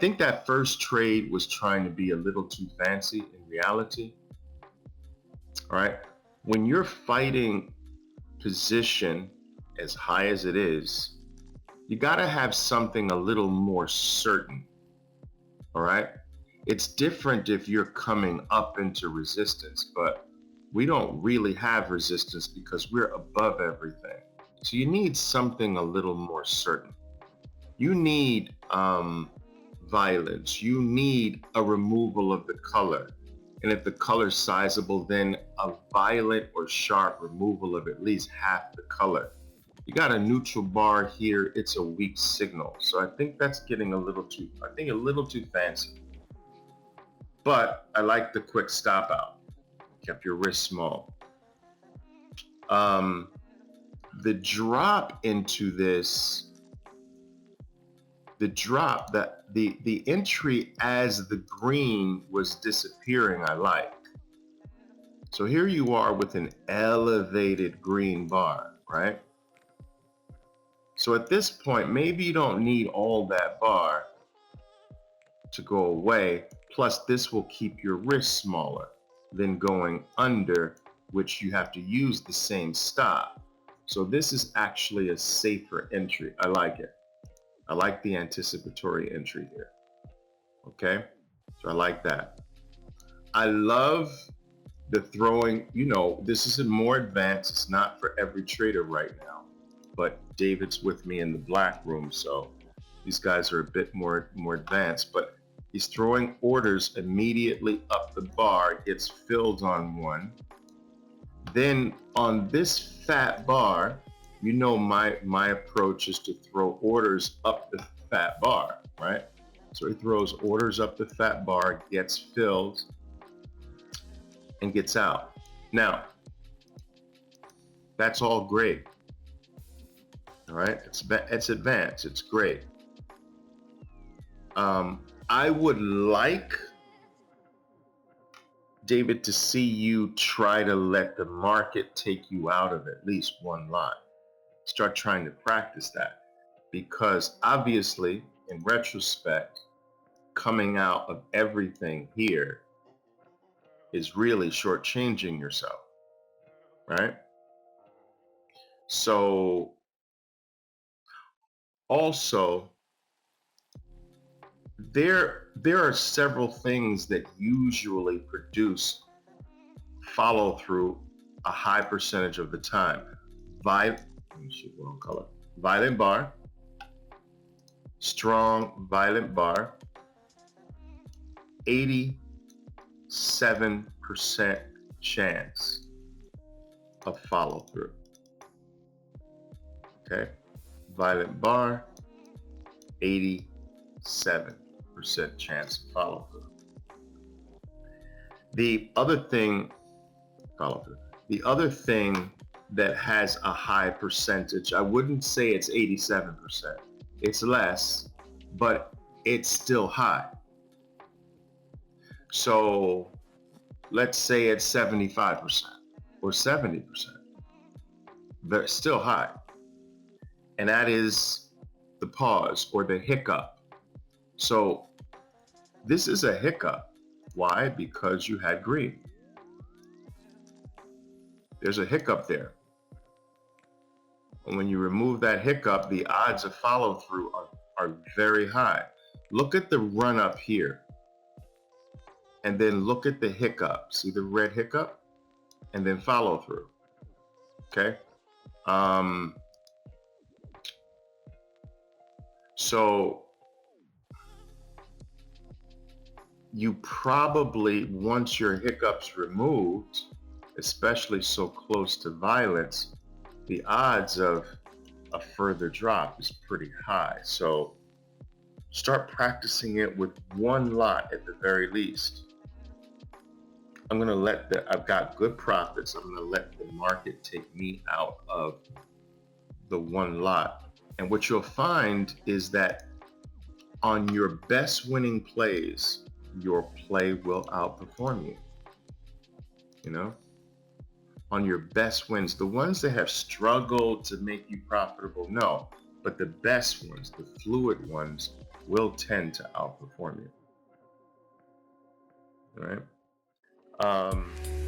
think that first trade was trying to be a little too fancy in reality. All right. When you're fighting position as high as it is, you got to have something a little more certain. All right. It's different if you're coming up into resistance, but we don't really have resistance because we're above everything. So you need something a little more certain. You need violence. You need a removal of the color. And if the color's sizable, then a violent or sharp removal of at least half the color. You got a neutral bar here. It's a weak signal. So I think that's getting a little too fancy. But I like the quick stop out. Kept your wrist small. The drop into this, the entry as the green was disappearing, I like. So here you are with an elevated green bar, right? So at this point, maybe you don't need all that bar to go away. Plus, this will keep your wrist smaller than going under, which you have to use the same stop. So this is actually a safer entry. I like it. I like the anticipatory entry here. Okay, so I like that. I love the throwing, this is more advanced. It's not for every trader right now, but David's with me in the black room, so these guys are a bit more advanced, but he's throwing orders immediately up the bar, gets filled on one. Then on this fat bar, my approach is to throw orders up the fat bar, right? So he throws orders up the fat bar, gets filled, and gets out. Now, that's all great. All right, it's advanced. It's great. I would like, David, to see you try to let the market take you out of at least one lot. Start trying to practice that, because obviously, in retrospect, coming out of everything here is really shortchanging yourself, right? So also, there are several things that usually produce follow through a high percentage of the time. Violent bar, strong violent bar, 87% chance of follow through. Okay, violent bar, 87% chance of follow through. The other thing that has a high percentage, I wouldn't say it's 87%. It's less, but it's still high. So let's say it's 75% or 70%. They're still high. And that is the pause or the hiccup. So this is a hiccup. Why? Because you had green. There's a hiccup there. And when you remove that hiccup, the odds of follow through are very high. Look at the run up here. And then look at the hiccup. See the red hiccup? And then follow through. Okay? So you probably, once your hiccup's removed, especially so close to violence, the odds of a further drop is pretty high. So start practicing it with one lot at the very least. I've got good profits. I'm gonna let the market take me out of the one lot. And what you'll find is that on your best winning plays, your play will outperform you. On your best wins, the ones that have struggled to make you profitable, no, but the best ones, the fluid ones, will tend to outperform you. All right.